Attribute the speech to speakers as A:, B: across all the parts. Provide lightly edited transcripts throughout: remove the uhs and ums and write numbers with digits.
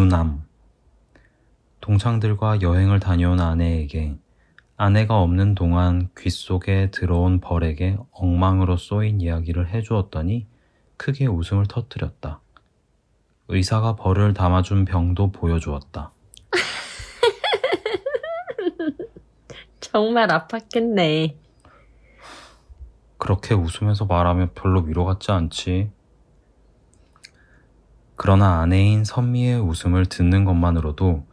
A: 우남. 동창들과 여행을 다녀온 아내에게 아내가 없는 동안 귓속에 들어온 벌에게 엉망으로 쏘인 이야기를 해주었더니 크게 웃음을 터뜨렸다. 의사가 벌을 담아준 병도 보여주었다.
B: 정말 아팠겠네.
A: 그렇게 웃으면서 말하면 별로 위로 같지 않지. 그러나 아내인 선미의 웃음을 듣는 것만으로도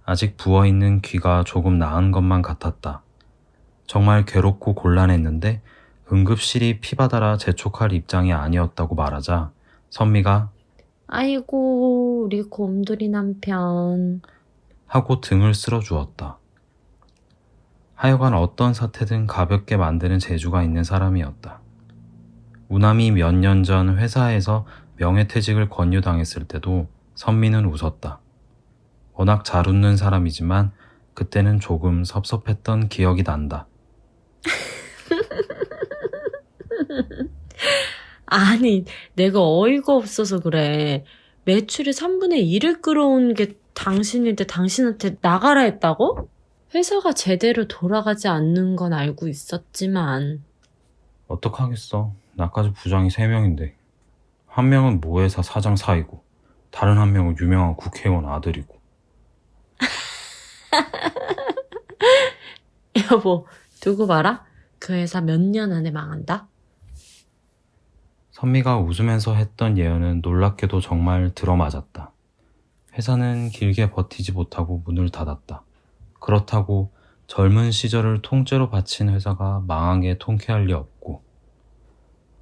A: 아직 부어있는 귀가 조금 나은 것만 같았다. 정말 괴롭고 곤란했는데 응급실이 피바다라 재촉할 입장이 아니었다고 말하자 선미가
B: 아이고, 우리 곰돌이 남편.
A: 하고 등을 쓸어주었다. 하여간 어떤 사태든 가볍게 만드는 재주가 있는 사람이었다. 우남이 몇 년 전 회사에서 명예퇴직을 권유당했을 때도 선미는 웃었다. 워낙 잘 웃는 사람이지만 그때는 조금 섭섭했던 기억이 난다.
B: 아니, 내가 어이가 없어서 그래. 매출의 3분의 1을 끌어온 게 당신인데 당신한테 나가라 했다고? 회사가 제대로 돌아가지 않는 건 알고 있었지만.
A: 어떡하겠어. 나까지 부장이 3명인데. 한 명은 모회사 사장 사이고 다른 한 명은 유명한 국회의원 아들이고.
B: 여보, 두고 봐라. 그 회사 몇 년 안에 망한다.
A: 선미가 웃으면서 했던 예언은 놀랍게도 정말 들어맞았다. 회사는 길게 버티지 못하고 문을 닫았다. 그렇다고 젊은 시절을 통째로 바친 회사가 망한 게 통쾌할 리 없고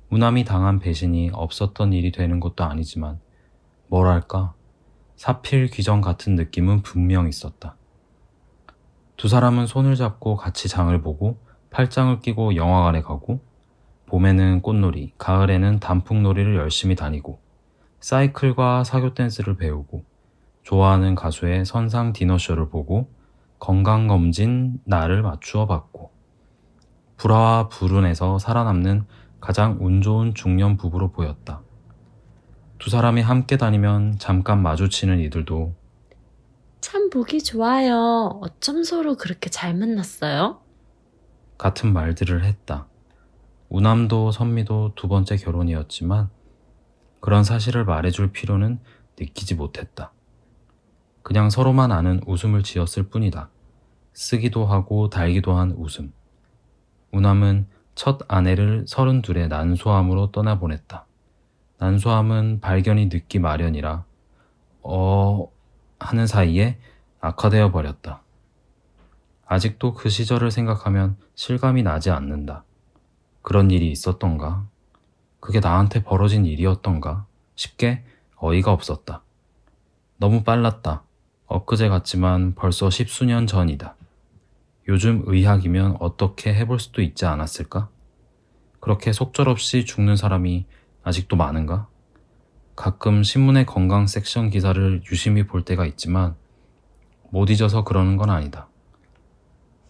A: 우남이 당한 배신이 없었던 일이 되는 것도 아니지만 뭐랄까 사필귀정 같은 느낌은 분명 있었다. 두 사람은 손을 잡고 같이 장을 보고 팔짱을 끼고 영화관에 가고 봄에는 꽃놀이, 가을에는 단풍놀이를 열심히 다니고 사이클과 사교 댄스를 배우고 좋아하는 가수의 선상 디너쇼를 보고 건강검진 날을 맞추어 받고 불화와 불운에서 살아남는 가장 운 좋은 중년 부부로 보였다. 두 사람이 함께 다니면 잠깐 마주치는 이들도
B: 참 보기 좋아요. 어쩜 서로 그렇게 잘 만났어요?
A: 같은 말들을 했다. 우남도 선미도 2번째 결혼이었지만 그런 사실을 말해줄 필요는 느끼지 못했다. 그냥 서로만 아는 웃음을 지었을 뿐이다. 쓰기도 하고 달기도 한 웃음. 우남은 첫 아내를 32에 난소암으로 떠나보냈다. 난소암은 발견이 늦기 마련이라 하는 사이에 악화되어 버렸다. 아직도 그 시절을 생각하면 실감이 나지 않는다. 그런 일이 있었던가? 그게 나한테 벌어진 일이었던가? 싶게 어이가 없었다. 너무 빨랐다. 엊그제 같지만 벌써 10수년 전이다. 요즘 의학이면 어떻게 해볼 수도 있지 않았을까? 그렇게 속절없이 죽는 사람이 아직도 많은가? 가끔 신문의 건강 섹션 기사를 유심히 볼 때가 있지만 못 잊어서 그러는 건 아니다.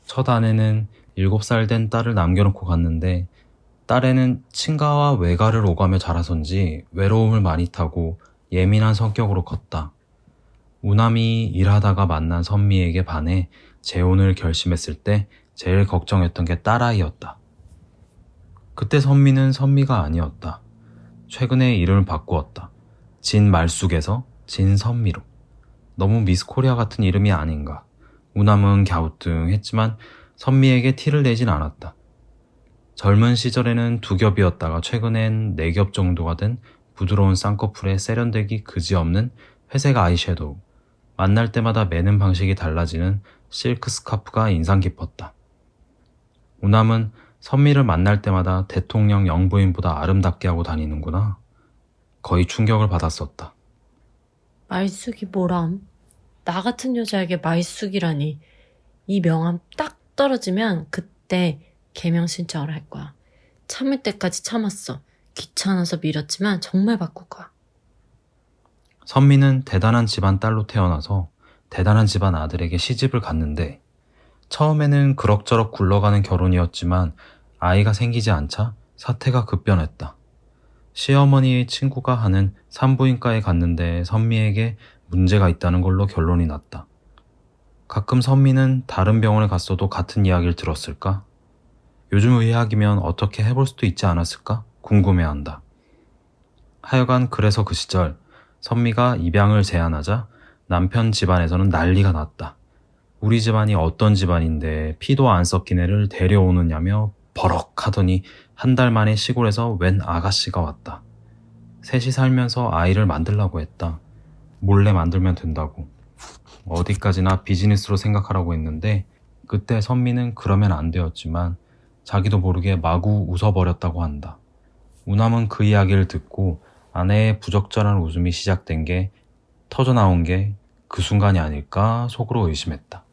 A: 첫 아내는 7살 된 딸을 남겨놓고 갔는데 딸애는 친가와 외가를 오가며 자라선지 외로움을 많이 타고 예민한 성격으로 컸다. 우남이 일하다가 만난 선미에게 반해 재혼을 결심했을 때 제일 걱정했던 게 딸아이였다. 그때 선미는 선미가 아니었다. 최근에 이름을 바꾸었다. 진말숙에서 진선미로. 너무 미스코리아 같은 이름이 아닌가. 우남은 갸우뚱했지만 선미에게 티를 내진 않았다. 젊은 시절에는 2겹이었다가 최근엔 4겹 정도가 된 부드러운 쌍꺼풀에 세련되기 그지없는 회색 아이섀도우. 만날 때마다 매는 방식이 달라지는 실크 스카프가 인상 깊었다. 우남은 선미를 만날 때마다 대통령 영부인보다 아름답게 하고 다니는구나. 거의 충격을 받았었다.
B: 말숙이 뭐람? 나 같은 여자에게 말숙이라니. 이 명함 딱 떨어지면 그때 개명 신청을 할 거야. 참을 때까지 참았어. 귀찮아서 미뤘지만 정말 바꿀 거야.
A: 선미는 대단한 집안 딸로 태어나서 대단한 집안 아들에게 시집을 갔는데 처음에는 그럭저럭 굴러가는 결혼이었지만 아이가 생기지 않자 사태가 급변했다. 시어머니의 친구가 하는 산부인과에 갔는데 선미에게 문제가 있다는 걸로 결론이 났다. 가끔 선미는 다른 병원에 갔어도 같은 이야기를 들었을까? 요즘 의학이면 어떻게 해볼 수도 있지 않았을까? 궁금해한다. 하여간 그래서 그 시절 선미가 입양을 제안하자 남편 집안에서는 난리가 났다. 우리 집안이 어떤 집안인데 피도 안 섞인 애를 데려오느냐며 버럭 하더니 한 달 만에 시골에서 웬 아가씨가 왔다. 셋이 살면서 아이를 만들라고 했다. 몰래 만들면 된다고. 어디까지나 비즈니스로 생각하라고 했는데 그때 선미는 그러면 안 되었지만 자기도 모르게 마구 웃어버렸다고 한다. 우남은 그 이야기를 듣고 아내의 부적절한 웃음이 시작된 게 터져나온 게 그 순간이 아닐까 속으로 의심했다.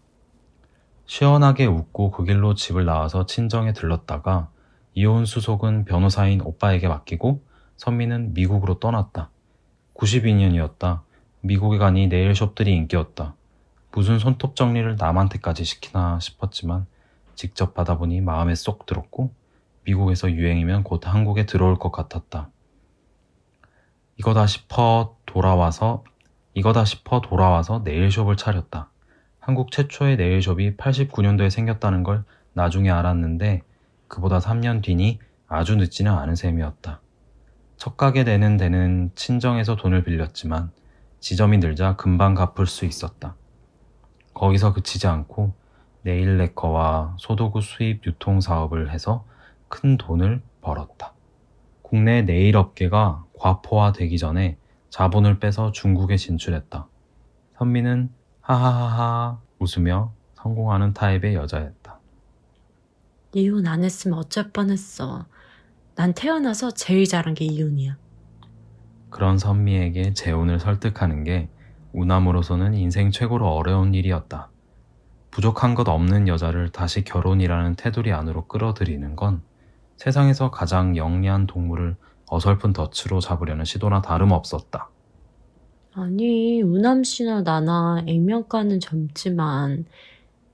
A: 시원하게 웃고 그 길로 집을 나와서 친정에 들렀다가 이혼 수속은 변호사인 오빠에게 맡기고 선미는 미국으로 떠났다. 92년이었다. 미국에 가니 네일숍들이 인기였다. 무슨 손톱 정리를 남한테까지 시키나 싶었지만 직접 받아보니 마음에 쏙 들었고 미국에서 유행이면 곧 한국에 들어올 것 같았다. 이거다 싶어 돌아와서 네일숍을 차렸다. 한국 최초의 네일숍이 89년도에 생겼다는 걸 나중에 알았는데 그보다 3년 뒤니 아주 늦지는 않은 셈이었다. 첫 가게 내는 데는 친정에서 돈을 빌렸지만 지점이 늘자 금방 갚을 수 있었다. 거기서 그치지 않고 네일 레커와 소도구 수입 유통 사업을 해서 큰 돈을 벌었다. 국내 네일 업계가 과포화되기 전에 자본을 빼서 중국에 진출했다. 선미는 하하하하 웃으며 성공하는 타입의 여자였다.
B: 이혼 안 했으면 어쩔 뻔했어. 난 태어나서 제일 잘한 게 이혼이야.
A: 그런 선미에게 재혼을 설득하는 게 우남으로서는 인생 최고로 어려운 일이었다. 부족한 것 없는 여자를 다시 결혼이라는 테두리 안으로 끌어들이는 건 세상에서 가장 영리한 동물을 어설픈 덫으로 잡으려는 시도나 다름없었다.
B: 아니, 우남 씨나 나나 액면가는 젊지만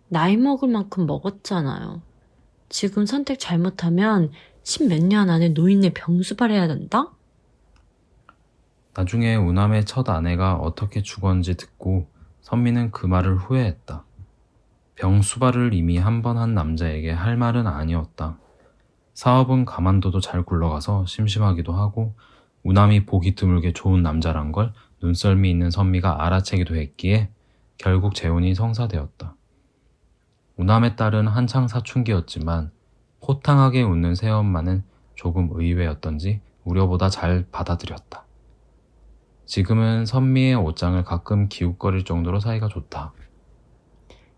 B: 나이 먹을 만큼 먹었잖아요. 지금 선택 잘못하면 십몇 년 안에 노인네 병수발해야 된다?
A: 나중에 우남의 첫 아내가 어떻게 죽었는지 듣고 선미는 그 말을 후회했다. 병수발을 이미 한 번 한 남자에게 할 말은 아니었다. 사업은 가만둬도 잘 굴러가서 심심하기도 하고 우남이 보기 드물게 좋은 남자란 걸 눈썰미 있는 선미가 알아채기도 했기에 결국 재혼이 성사되었다. 우남의 딸은 한창 사춘기였지만 호탕하게 웃는 새엄마는 조금 의외였던지 우려보다 잘 받아들였다. 지금은 선미의 옷장을 가끔 기웃거릴 정도로 사이가 좋다.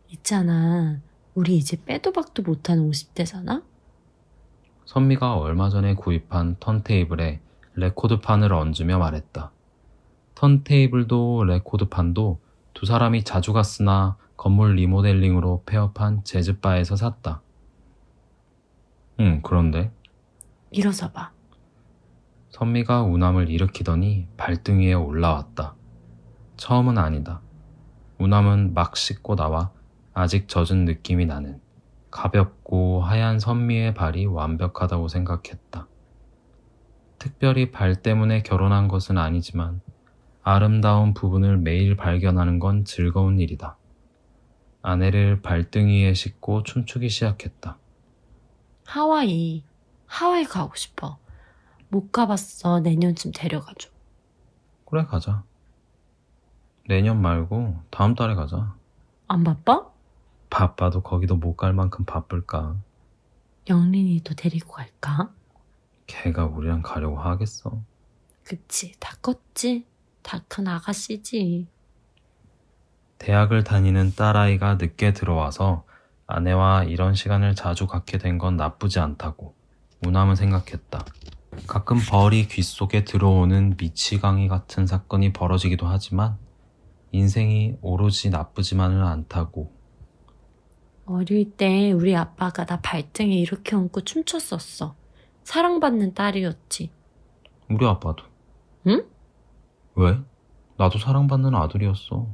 B: 있잖아, 우리 이제 빼도 박도 못하는 50대잖아?
A: 선미가 얼마 전에 구입한 턴테이블에 레코드판을 얹으며 말했다. 턴테이블도 레코드판도 두 사람이 자주 갔으나 건물 리모델링으로 폐업한 재즈바에서 샀다. 그런데
B: 일어서 봐.
A: 선미가 우남을 일으키더니 발등위에 올라왔다. 처음은 아니다. 우남은 막 씻고 나와 아직 젖은 느낌이 나는 가볍고 하얀 선미의 발이 완벽하다고 생각했다. 특별히 발 때문에 결혼한 것은 아니지만 아름다운 부분을 매일 발견하는 건 즐거운 일이다. 아내를 발등위에 싣고 춤추기 시작했다.
B: 하와이 가고 싶어. 못 가봤어. 내년쯤 데려가줘.
A: 그래, 가자. 내년 말고 다음 달에 가자.
B: 안 바빠?
A: 바빠도 거기도 못 갈 만큼 바쁠까?
B: 영린이도 데리고 갈까?
A: 걔가 우리랑 가려고 하겠어.
B: 그치, 다 컸지. 다 큰 아가씨지.
A: 대학을 다니는 딸아이가 늦게 들어와서 아내와 이런 시간을 자주 갖게 된 건 나쁘지 않다고 우남은 생각했다. 가끔 벌이 귓속에 들어오는 미치광이 같은 사건이 벌어지기도 하지만 인생이 오로지 나쁘지만은 않다고.
B: 어릴 때 우리 아빠가 나 발등에 이렇게 얹고 춤췄었어. 사랑받는 딸이었지.
A: 우리 아빠도.
B: 응?
A: 왜? 나도 사랑받는 아들이었어.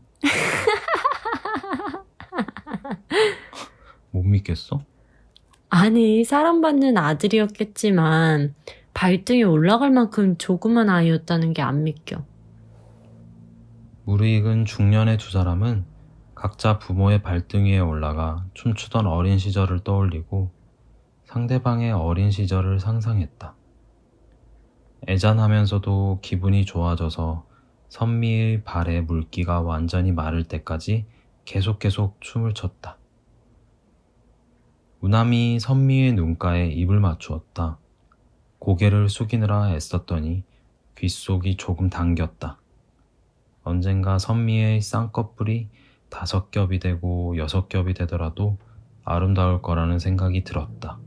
A: 못 믿겠어?
B: 아니, 사랑받는 아들이었겠지만 발등에 올라갈 만큼 조그만 아이였다는 게 안 믿겨.
A: 무르익은 중년의 두 사람은 각자 부모의 발등위에 올라가 춤추던 어린 시절을 떠올리고 상대방의 어린 시절을 상상했다. 애잔하면서도 기분이 좋아져서 선미의 발에 물기가 완전히 마를 때까지 계속 춤을 췄다. 우남이 선미의 눈가에 입을 맞추었다. 고개를 숙이느라 애썼더니 귓속이 조금 당겼다. 언젠가 선미의 쌍꺼풀이 5겹이 되고 6겹이 되더라도 아름다울 거라는 생각이 들었다.